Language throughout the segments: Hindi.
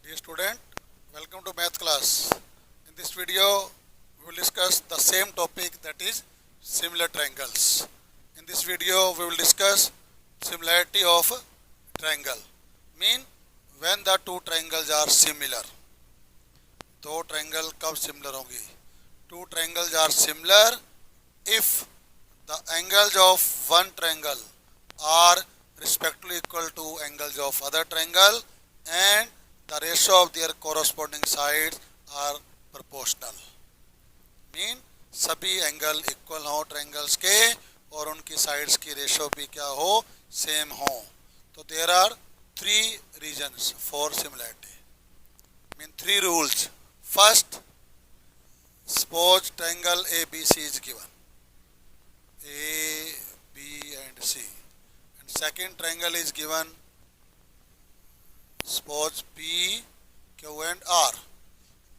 Dear student, welcome to math class. In this video, we will discuss the same topic, that is similar triangles. In this video, we will discuss similarity of triangle. Mean when the two triangles are similar. दो ट्रायंगल कब सिमिलर होंगी? Two triangles are similar if the angles of one triangle are respectively equal to angles of other triangle and the ratio of their corresponding sides are proportional. Mean सभी एंगल इक्वल हो ट्रायंगल्स के और उनकी साइड्स की रेशो भी क्या हो, सेम हो. तो there are three reasons for similarity. Mean three rules. First, suppose triangle ABC is given, A, B and C, and second triangle is given, suppose P, Q and R.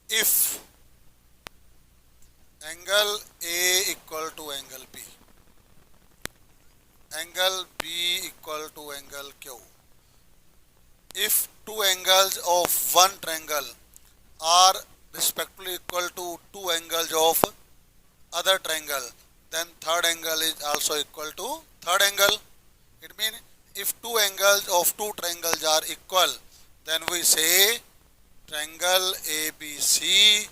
If angle A equal to angle B, angle B equal to angle Q, if two angles of one triangle are respectively equal to two angles of other triangle, then third angle is also equal to third angle. It means if two angles of two triangles are equal, then we say triangle ABC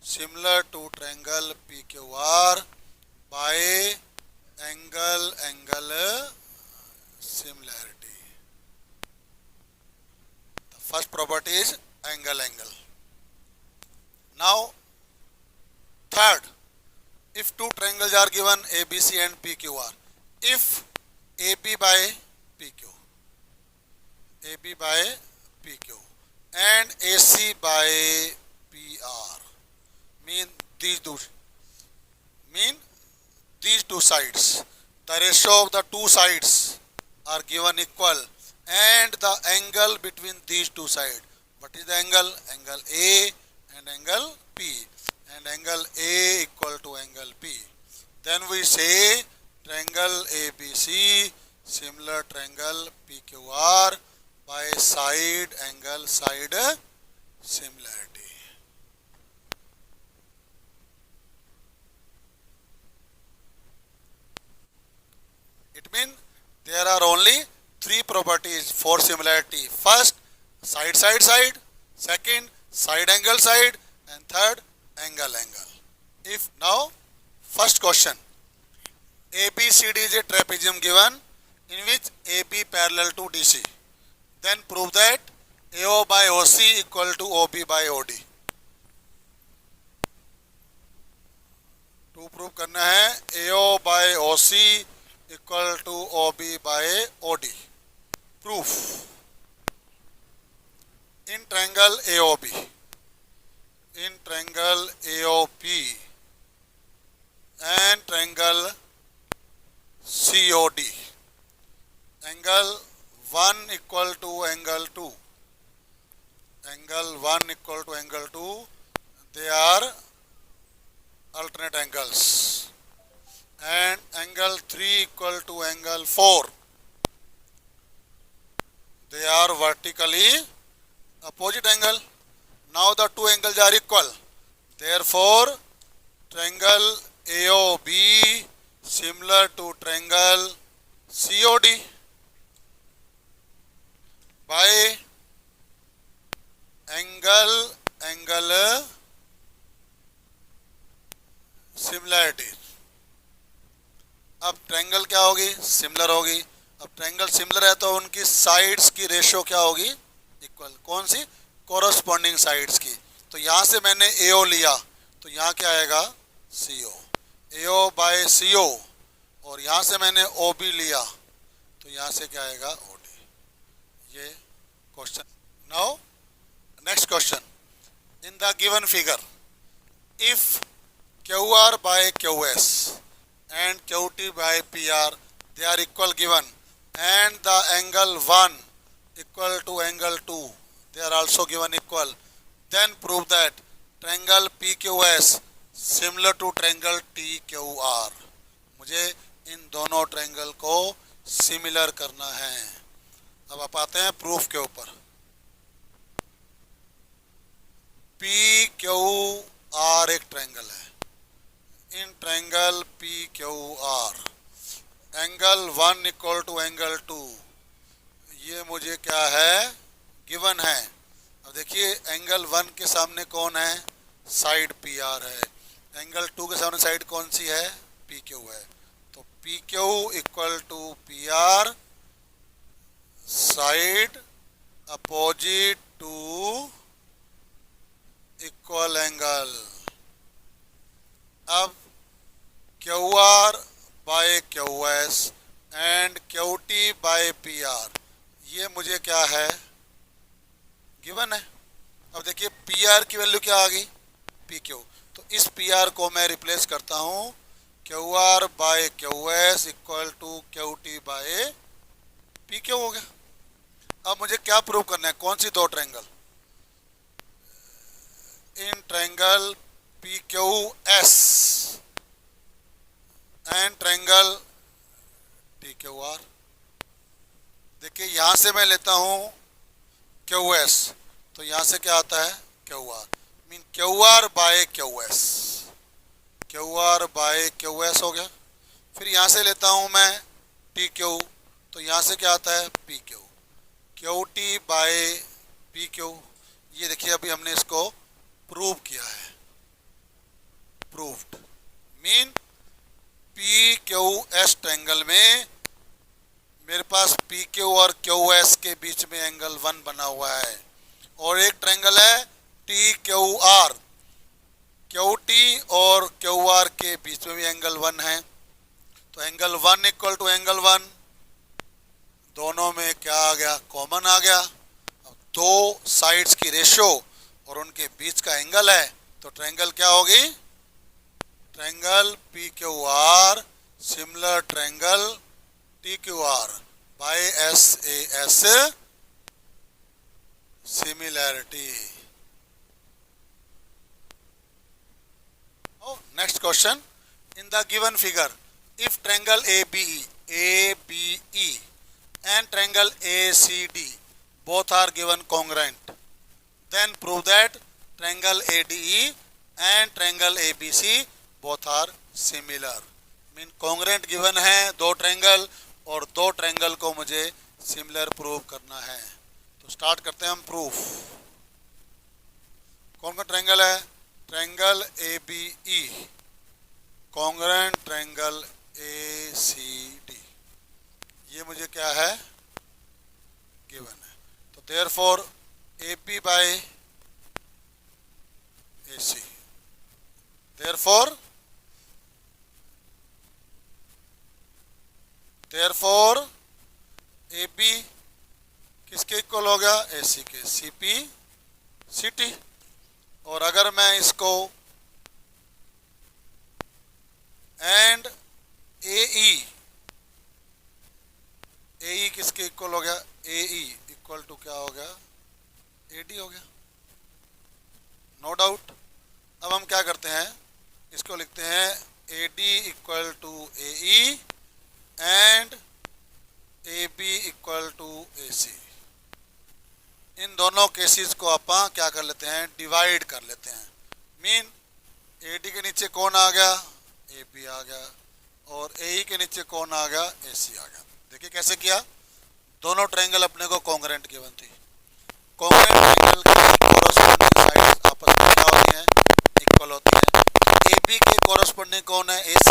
similar to triangle PQR by angle similarity. The first property is angle. Now third, if two triangles are given ABC and PQR, if AB by PQ, AB by PQ and AC by PR, mean these two sides, the ratio of the two sides are given equal and the angle between these two sides. What is the angle? Angle A and angle P, and angle A equal to angle P. Then we say triangle ABC similar triangle PQR by side similarity. It means there are only three properties for similarity. First, side. Second, side, and third, angle. If now, first question, ABCD is a trapezium given in which AB parallel to DC. Then prove that AO by OC equal to OB by OD. To prove करना है AO by OC equal to OB by OD. Proof. In triangle AOB, and triangle COD, angle 1 equal to angle 2, they are alternate angles, and angle 3 equal to angle 4, they are vertically opposite angle. Now the two angles are equal. Therefore, triangle AOB similar to triangle COD by angle similarity. अब ट्रायंगल क्या होगी? सिमिलर होगी. अब ट्रायंगल सिमिलर है तो उनकी साइड्स की रेशियो क्या होगी? इक्वल. कौन सी? कोरस्पॉन्डिंग साइड्स की. तो यहाँ से मैंने AO लिया तो यहाँ क्या आएगा? CO. AO by CO. और यहाँ से मैंने OB लिया तो यहाँ से क्या आएगा? OD. ये question. Now next question. In the given figure, if QR by QS and QT by PR, they are equal given, and the angle 1 equal to angle 2, they are also given equal, then prove that triangle PQS similar to triangle TQR. मुझे इन दोनों ट्रायंगल को सिमिलर करना है. अब आप आते हैं प्रूफ के ऊपर. क्यू आर एक ट्रायंगल है। In triangle P Q R angle 1 equal to angle 2, ये मुझे क्या है, गिवन है। अब देखिए एंगल 1 के सामने कौन है, साइड पी आर है। एंगल 2 के सामने साइड कौन सी है, पी क्यू है। तो P Q equal to P R, side opposite to equal angle. अब Q R by Q S and Q T by P R, ये मुझे क्या है, गिवन है। अब देखिए पी आर की वैल्यू क्या आ गई, पी क्यू। तो इस पी आर को मैं रिप्लेस करता हूँ Q R by Q S equal to Q T by P Q हो गया। अब मुझे क्या प्रूव करना है, कौन सी दो triangle, in triangle P Q S and triangle T Q are. देखिए यहां से मैं लेता हूं क्यू एस, तो यहां से क्या आता है, Q R, mean Q R by Q S, Q R by Q S हो गया। फिर यहां से लेता हूं मैं टी क्यू, तो यहां से क्या आता है, P Q, Q T by P Q. ये देखिए अभी हमने इसको प्रूव किया है, proved, mean P Q S triangle में मेरे पास पी क्यू और क्यू एस के बीच में एंगल 1 बना हुआ है। और एक ट्रायंगल है T Q are, Q T और क्यू आर के बीच में भी एंगल 1 है। तो एंगल 1 इक्वल टू एंगल 1, दोनों में क्या आ गया, कॉमन आ गया। अब दो साइड्स की रेशो और उनके बीच का एंगल है, तो ट्रायंगल क्या होगी, triangle P Q R similar triangle T Q R by S A S similarity. Next question, in the given figure if triangle A B E and triangle ACD both are given congruent, then prove that triangle ADE and triangle ABC both are similar। Mean congruent given है दो ट्रायंगल, और दो ट्रायंगल को मुझे सिमिलर प्रूव करना है। तो स्टार्ट करते हैं हम प्रूफ। कौन कौन ट्रायंगल है, ट्रायंगल ABE congruent ट्रायंगल ACD, ये मुझे क्या है, गिवन है। तो therefore AP by AC, therefore AB किसके इक्वल हो गया, AC के, CP CT। और अगर मैं इसको एंड AE किसके इक्वल हो गया, AE इक्वल टू क्या हो गया, AD हो गया, नो डाउट। अब हम क्या करते हैं, इसको लिखते हैं AD equal to AE and AB equal to AC। इन दोनों केसेस को आप क्या कर लेते हैं, डिवाइड कर लेते हैं। मीन AD के नीचे कौन आ गया, AB आ गया, और AE के नीचे कौन आ गया, AC आ गया। देखिए कैसे किया, दोनों ट्रायंगल अपने को कॉन्ग्रुएंट गिवन थी। कॉन्ग्रुएंट ट्रायंगल की कोरस्पोंडिंग साइड्स आपस में क्या होती हैं, इक्वल होती हैं। AB के कोरस्पोंडिंग कौन है, AC,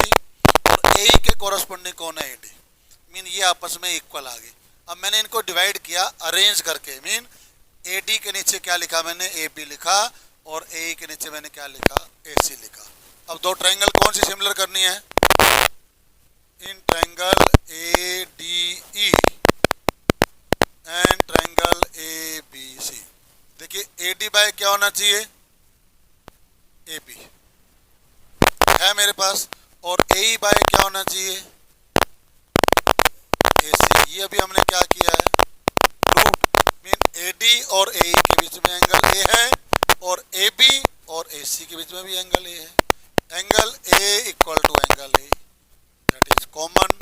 और AE के कोरस्पोंडिंग कौन है, AD। मीन ये आपस में इक्वल आ गए। अब मैंने इनको डिवाइड किया अरेंज करके, मीन AD के नीचे क्या लिखा मैंने, AB लिखा, और AE के नीचे मैंने क्या लिखा, AC लिखा। अब दो ट्रायंगल कौन सी सिमिलर करनी है, in triangle ADE and triangle ABC। देखिए AD बाय क्या होना चाहिए, AB है मेरे पास, और AE बाय क्या होना चाहिए, AC। ये अभी हमने क्या किया है, प्रूव्ड। मीन AD और AE के बीच में एंगल A है, और AB और AC के बीच में भी एंगल A है। Angle A equal to angle A, that is common,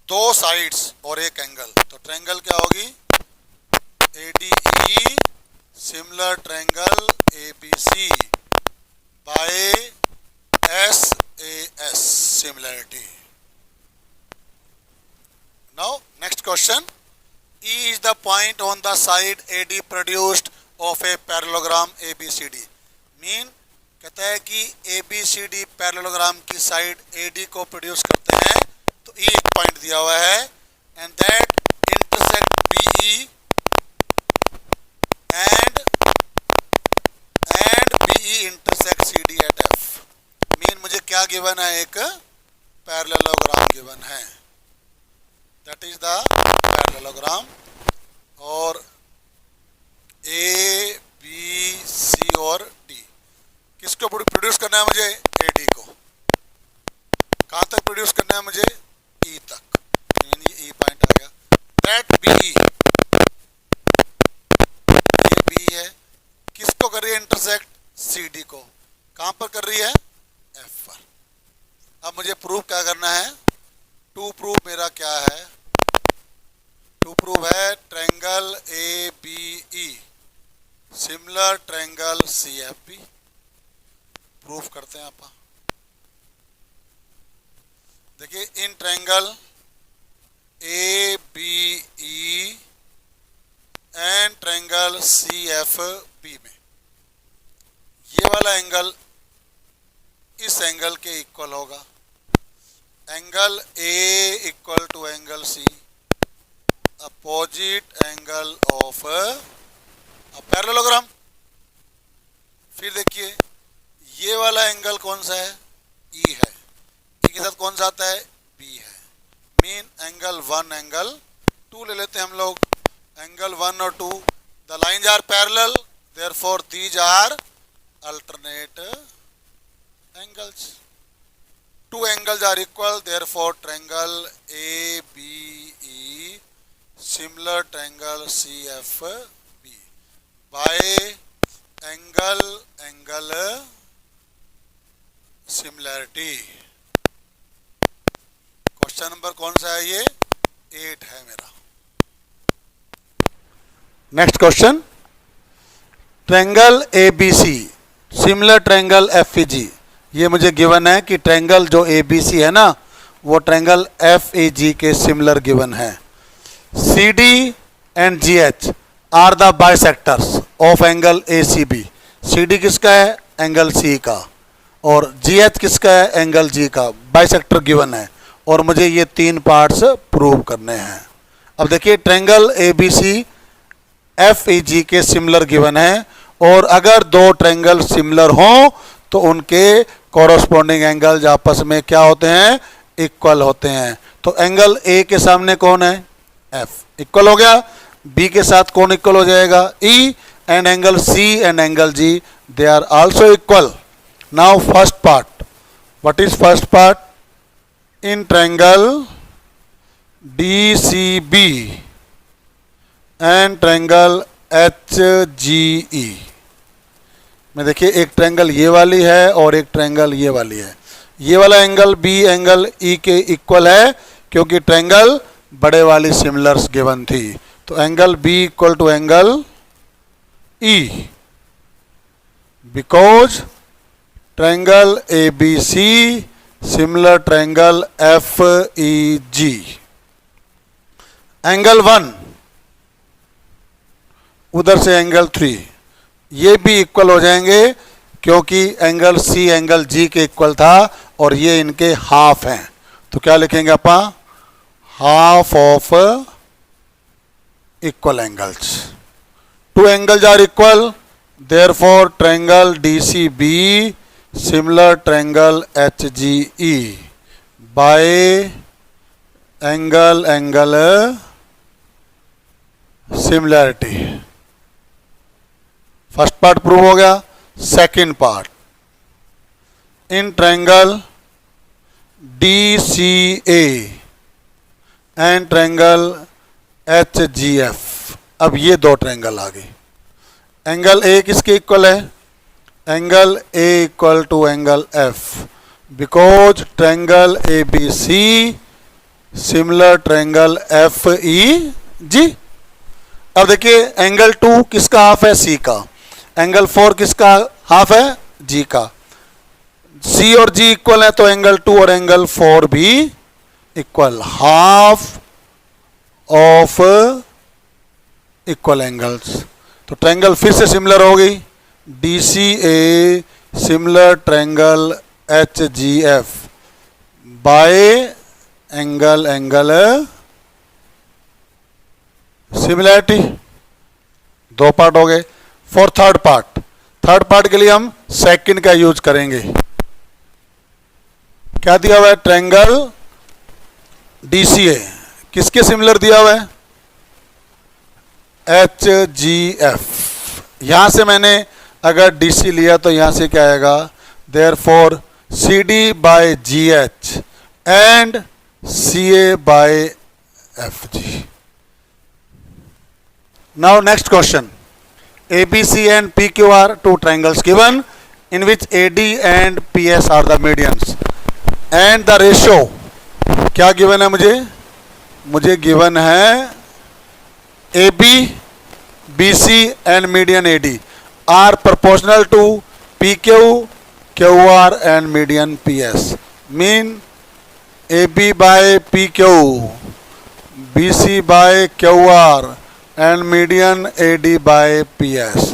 दो साइड्स और एक एंगल। तो ट्रायंगल क्या होगी, ADE similar triangle ABC by SAS, similarity. Now next question. E is the point on the side AD produced of a parallelogram ABCD. मीन कहता है कि ABCD पैरेललोग्राम की साइड AD को प्रोड्यूस करते हैं, तो E एक पॉइंट दिया हुआ है and that intersect BE and BE intersect CD at F. Mean मुझे क्या गिवन है, एक पैरेललोग्राम गिवन है, दैट इज द पैरेललोग्राम. और A B C और D किसको प्रोड्यूस करना है मुझे, AD को. कहां तक प्रोड्यूस करना है मुझे, E तक. ये E पॉइंट आ गया. दैट BE, ये B है, किसको कर रही है इंटरसेक्ट, CD को. कहां पर कर रही है, F पर. अब मुझे प्रूफ क्या करना है, टू प्रूफ मेरा क्या है, टू प्रूफ है ट्रायंगल ABE similar triangle CFB. Proof करते हैं आप. देखिए in triangle ABE and triangle CFB में ये वाला एंगल इस एंगल के इक्वल होगा. Angle A equal to angle C, opposite angle of parallelogram. फिर देखिए ये वाला एंगल कौन सा है, E है. E के साथ कौन सा आता है, B है. मीन एंगल 1 एंगल 2 ले लेते हैं हम लोग. एंगल 1 और 2, the lines are parallel, therefore these are alternate angles. Two angles are equal, therefore triangle ABE similar triangle CFB by angle similarity. Question number कौन सा है, ये 8 है मेरा. Next question. Triangle ABC similar triangle FEG. ये मुझे गिवन है कि ट्रायंगल जो ABC है ना, वो ट्रायंगल FEG के सिमिलर गिवन है. CD and GH are the bisectors of angle ACB. CD किसका है, एंगल C का, और GH किसका है, एंगल G का. बाइसेक्टर गिवन है और मुझे ये 3 पार्ट्स प्रूव करने हैं. अब देखिए ट्रायंगल ABC FEG के सिमिलर गिवन है, और अगर दो ट्रायंगल सिमिलर हों तो उनके कॉरस्पॉन्डिंग एंगल्स आपस में क्या होते हैं, इक्वल होते हैं. तो एंगल A के सामने कौन है, F, इक्वल हो गया. B के साथ कौन इक्वल हो जाएगा, E, and angle C and angle G they are also equal. Now first part. What is first part, in triangle DCB and triangle HGE में देखिए एक ट्रायंगल ये वाली है और एक ट्रायंगल ये वाली है. ये वाला एंगल B एंगल E के इक्वल है क्योंकि ट्रायंगल बड़े वाली सिमिलर्स गिवन थी. तो angle B equal to angle E because triangle ABC similar triangle FEG. Angle 1 उधर से एंगल 3 ये भी इक्वल हो जाएंगे क्योंकि एंगल C एंगल G के इक्वल था और ये इनके हाफ हैं. तो क्या लिखेंगे अपन, half of equal angles. Two angles are equal, therefore triangle DCB similar triangle HGE by angle similarity. First part prove हो गया. Second part, in triangle DCA and triangle HGF. अब ये दो ट्रायंगल आ गए. एंगल A किसके इक्वल है, angle A equal to angle F because triangle ABC similar triangle FEG. अब देखिए एंगल 2 किसका हाफ है, सी का। एंगल 4 किसका हाफ है, जी का। सी और जी इक्वल है तो एंगल 2 और एंगल 4 भी equal, half of equal angles. तो ट्रायंगल फिर से सिमिलर हो गई, D C A similar triangle H G F by angle similarity. दो पार्ट हो गए। फॉर थर्ड पार्ट के लिए हम सेकंड का यूज करेंगे। क्या दिया हुआ है, ट्रायंगल डीसीए किसके सिमिलर दिया हुआ है, एच जी एफ। यहां से मैंने अगर डीसी लिया तो यहां से क्या आएगा, therefore C D by G H and C A by F G. Now next question, ABC and PQ are two triangles given in which AD and PS are the medians and the ratio क्या given है मुझे given है AB, BC and median AD are proportional to PQ, QR and median PS. Mean AB by PQ, BC by QR and median AD by PS,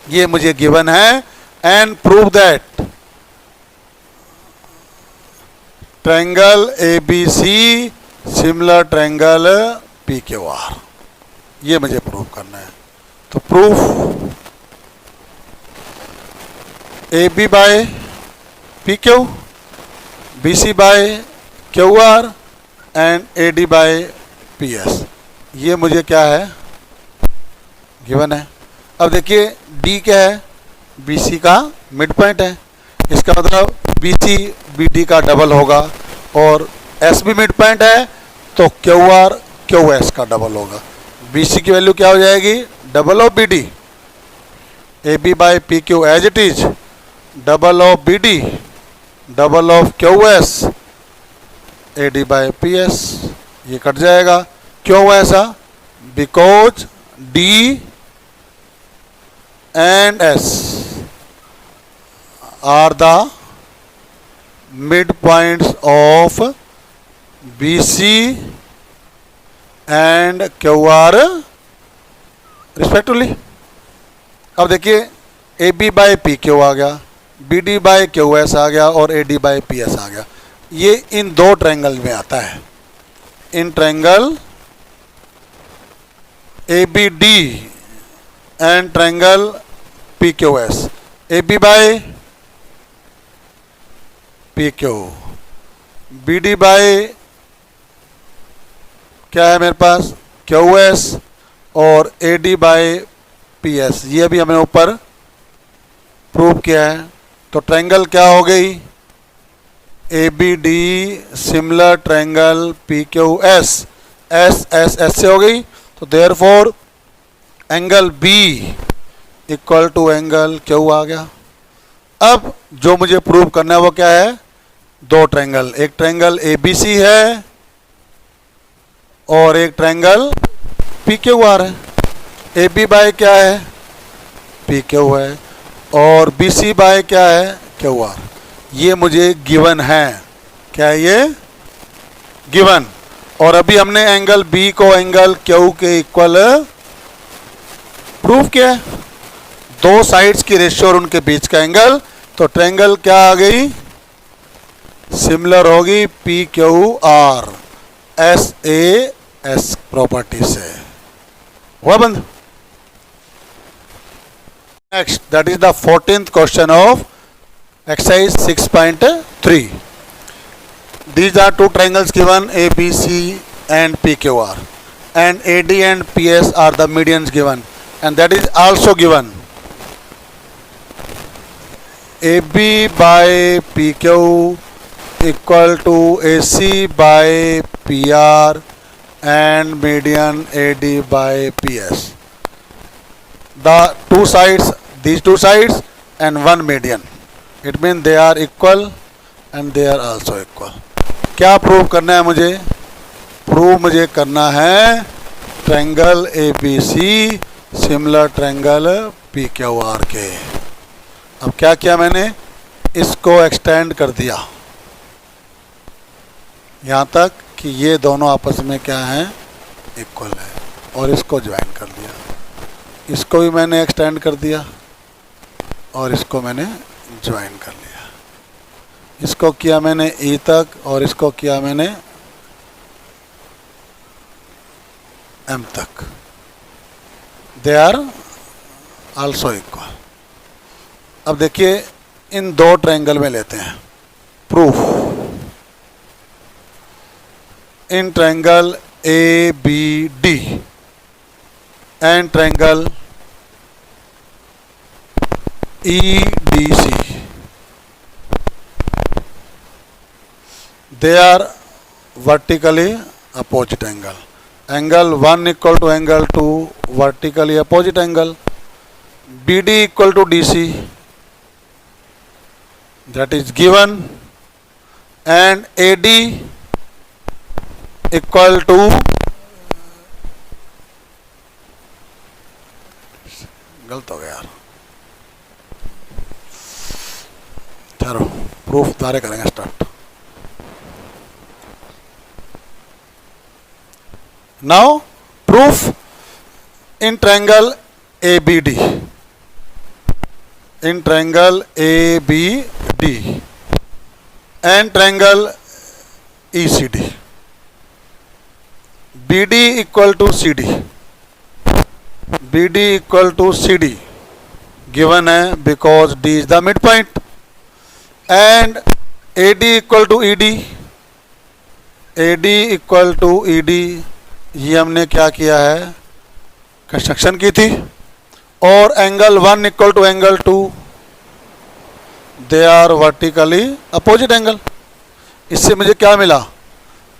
ये मुझे गिवन है। And prove that triangle ABC similar triangle PQR, ये मुझे प्रूव करना है। तो proof AB by PQ, BC by QR and AD by PS, ये मुझे क्या है, गिवन है। अब देखिए D क्या है, BC का मिड पॉइंट है, इसका मतलब BC BD का डबल होगा, और S भी मिड पॉइंट है तो QR QS का डबल होगा। BC की वैल्यू क्या हो जाएगी, double of BD, AB by PQ as it is, double of BD, double of QS, AD by PS, ये कट जाएगा। क्यों ऐसा, because D and S are the midpoints of BC and QR respectively। अब देखिए AB बाय PQ आ गया, BD बाय QS आ गया और AD बाय PS आ गया। ये इन दो ट्रायंगल में आता है, in triangle ABD and triangle PQS, AB by PQ, BD by क्या है मेरे पास, QS और AD by PS, ये भी हमने ऊपर प्रूव किया है। तो ट्रायंगल क्या हो गई, ABD similar triangle PQS, S से हो गई, तो therefore angle B equal to angle Q आ गया। अब जो मुझे प्रूव करना है वो क्या है, दो ट्रायंगल, एक ट्रायंगल ABC है और एक ट्रायंगल PQR है। AB बाय क्या है, PQ है, और BC बाय क्या है, QR। ये मुझे गिवन है, क्या है ये, गिवन। और अभी हमने एंगल B को एंगल Q के इक्वल प्रूव किया, दो साइड्स की रेशियो और उनके बीच का एंगल। तो ट्रायंगल क्या आ गई, सिमिलर होगी PQR SAS प्रॉपर्टी से। हुआ बंद। Next, that is the 14th question of exercise 6.3। These are two triangles given ABC and PQR, and AD and PS are the medians given, and that is also given. AB by PQ equal to AC by PR and median AD by PS. The two sides, these two sides and one median. It means they are equal and they are also equal. क्या प्रूव करना है मुझे, प्रूव मुझे करना है triangle ABC similar triangle PQR के। अब क्या किया मैंने, इसको एक्सटेंड कर दिया यहाँ तक कि ये दोनों आपस में क्या है, इक्वल है, और इसको ज्वाइन कर दिया। इसको भी मैंने एक्सटेंड कर दिया और इसको मैंने ज्वाइन कर लिया। इसको किया मैंने E तक और इसको किया मैंने M तक। They are also equal. अब देखिए इन दो ट्रायंगल में लेते हैं proof. In triangle ABD and triangle EDC, they are vertically opposite angle. Angle 1 equal to angle 2 vertically opposite angle. BD equal to DC, that is given, and AD equal to गलत हो गया यार, चलो प्रूफ द्वारा करेंगे start. Now proof in triangle ABD, in triangle ABD and triangle ECD, BD equal to CD, BD equal to CD given है because D is the midpoint, and AD equal to ED, AD equal to ED, ये हमने क्या किया है, कंस्ट्रक्शन की थी। और angle 1 equal to angle 2, they are vertically opposite angle. इससे मुझे क्या मिला,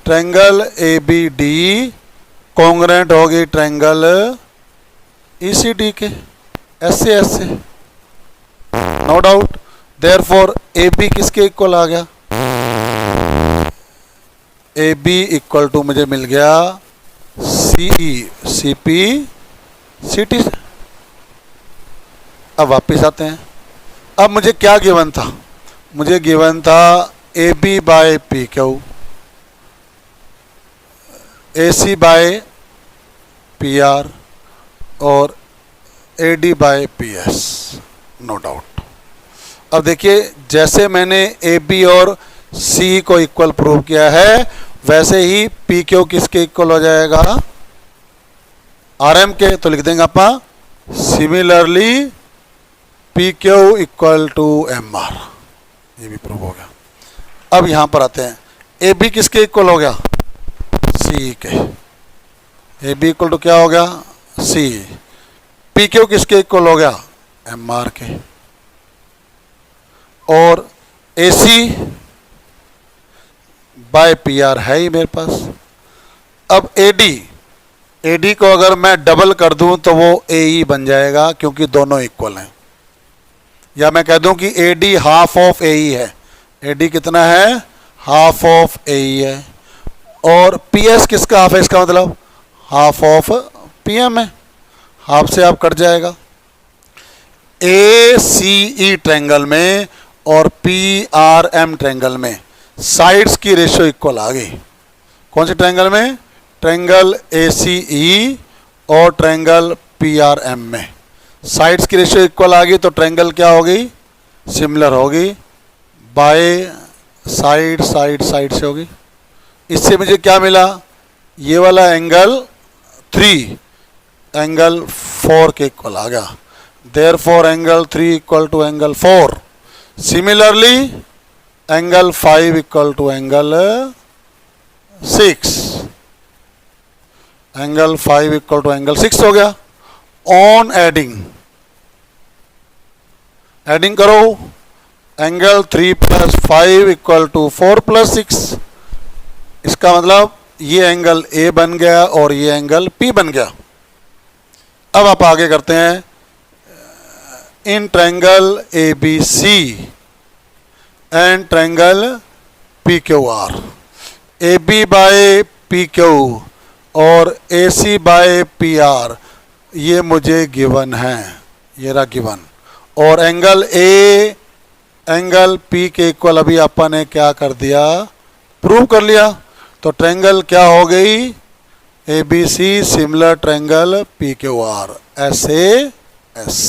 ट्रायंगल ABD कॉन्ग्रुएंट होगी ट्रायंगल ECD के, ऐसे ऐसे, नो डाउट। देयरफॉर AB किसके इक्वल आ गया, AB इक्वल टू मुझे मिल गया CE CP CT। अब वापिस आते हैं। अब मुझे क्या गिवन था, मुझे गिवन था AB by PQ, AC by PR और AD by PS, no doubt. अब देखिए जैसे मैंने AB और C को इक्वल प्रूव किया है, वैसे ही PQ किसके इक्वल हो जाएगा, RM के। तो लिख देंगे अपन similarly PQ equal to MR, ये भी प्रूव हो गया। अब यहां पर आते हैं, AB किसके इक्वल हो गया, C के। AB इक्वल टू क्या हो गया, C। PQ किसके इक्वल हो गया, MR के। और AC बाय PR है ही मेरे पास। अब AD को अगर मैं डबल कर दूं तो वो AE बन जाएगा, क्योंकि दोनों इक्वल हैं। या मैं कह दूं कि AD हाफ ऑफ AE है। AD कितना है, हाफ ऑफ AE है। और PS किसका हाफ है, इसका मतलब हाफ ऑफ PM है। हाफ से आप कट जाएगा। ACE ट्रायंगल में और PRM ट्रायंगल में साइड्स की रेशियो इक्वल आ गई। कौन से ट्रायंगल में, ट्रायंगल ACE और ट्रायंगल PRM में साइड्स की रेशियो इक्वल आ गई। तो ट्रायंगल क्या होगी, सिमिलर होगी, बाय साइड साइड साइड से होगी। इससे मुझे क्या मिला, ये वाला एंगल 3 एंगल 4 के इक्वल आ गया। Therefore angle 3 equal to angle 4। Similarly angle 5 equal to angle 6, angle 5 equal to angle 6 हो गया। ऑन एडिंग करो, angle 3 plus 5 equal to 4 plus 6। इसका मतलब ये एंगल A बन गया और ये एंगल P बन गया। अब आप आगे करते हैं, in triangle ABC and triangle PQR, AB by PQ और AC बाय PR ये मुझे गिवन है, ये रहा गिवन। और एंगल A एंगल P के इक्वल अभी अपन ने क्या कर दिया, प्रूव कर लिया। तो ट्रायंगल क्या हो गई, ABC similar triangle PQR SAS।